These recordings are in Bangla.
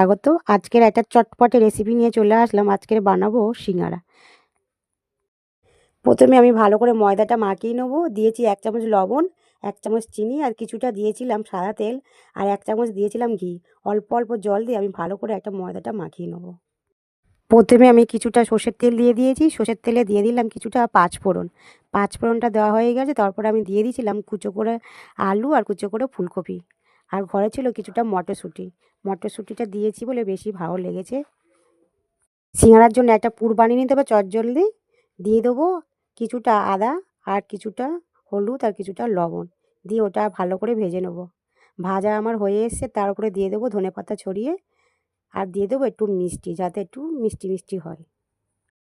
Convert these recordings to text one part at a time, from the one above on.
স্বাগত। আজকের একটা চটপটে রেসিপি নিয়ে চলে আসলাম। আজকের বানাবো সিঙ্গারা। প্রথমে আমি ভালো করে ময়দাটা মাখিয়ে নেবো। দিয়েছি ১ চামচ লবণ, ১ চামচ চিনি আর কিছুটা দিয়েছিলাম সাদা তেল আর ১ চামচ দিয়েছিলাম ঘি। অল্প, অল্প জল দিয়ে আমি ভালো করে একটা ময়দাটা মাখিয়ে নেবো। প্রথমে আমি কিছুটা সর্ষের তেল দিয়ে দিয়েছি। সর্ষের তেলে দিয়ে দিলাম কিছুটা পাঁচফোড়ন। পাঁচফোড়নটা দেওয়া হয়ে গেছে। তারপরে আমি দিয়ে দিয়েছিলাম কুচো করে আলু আর কুচো করে ফুলকপি। আর ঘরে ছিল কিছুটা মটরশুঁটি। মটরশুঁটিটা দিয়েছি বলে বেশি ভালো লেগেছে। সিঙাড়ার জন্য একটা পুর বানিয়ে নিতে হবে চটজলদি। দিয়ে দেবো কিছুটা আদা আর কিছুটা হলুদ আর কিছুটা লবণ দিয়ে ওটা ভালো করে ভেজে নেবো। ভাজা আমার হয়ে এসছে, তার উপরে দিয়ে দেবো ধনেপাতা ছড়িয়ে আর দিয়ে দেবো একটু মিষ্টি, যাতে একটু মিষ্টি মিষ্টি হয়।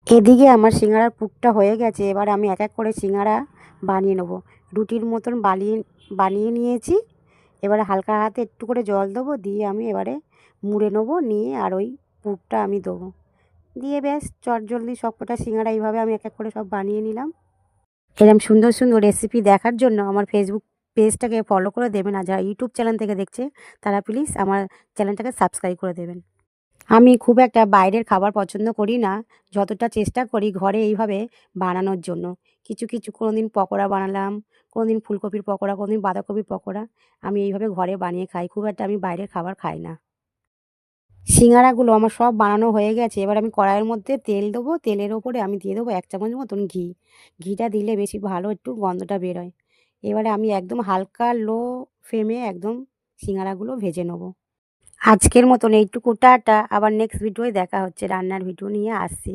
এদিকে আমার সিঙাড়ার পুরটা হয়ে গেছে। এবার আমি এক এক করে সিঙাড়া বানিয়ে নেবো। রুটির মতন বানিয়ে নিয়েছি। এবারে হালকা হাতে একটু করে জল দেবো, দিয়ে আমি এবারে মুড়ে নেবো, নিয়ে আর ওই পুরটা আমি দেবো, দিয়ে ব্যাস চটজলদি সবকটা সিঙাড়া এইভাবে আমি এক এক করে সব বানিয়ে নিলাম। এরকম সুন্দর সুন্দর রেসিপি দেখার জন্য আমার ফেসবুক পেজটাকে ফলো করে দেবেন, আর যারা ইউটিউব চ্যানেল থেকে দেখছে তারা প্লিজ আমার চ্যানেলটাকে সাবস্ক্রাইব করে দেবেন। আমি খুব একটা বাইরের খাবার পছন্দ করি না, যতটা চেষ্টা করি ঘরে এইভাবে বানানোর জন্য। কিছু কিছু কোনো দিন পকোড়া বানালাম, কোনো দিন ফুলকপির পকোড়া, কোনো দিন বাঁধাকপির পকোড়া আমি এইভাবে ঘরে বানিয়ে খাই। খুব একটা আমি বাইরের খাবার খাই না। সিঙাড়াগুলো আমার সব বানানো হয়ে গেছে। এবার আমি কড়াইয়ের মধ্যে তেল দেবো। তেলের ওপরে আমি দিয়ে দেবো ১ চামচ মতন ঘি। ঘিটা দিলে বেশি ভালো একটু গন্ধটা বেরোয়। এবারে আমি একদম হালকা লো ফ্লেমে একদম সিঙাড়াগুলো ভেজে নেবো। আজকের মতন এইটুকু টাটা। আবার নেক্সট ভিডিওয় দেখা হচ্ছে। রান্নার ভিডিও নিয়ে আসছি।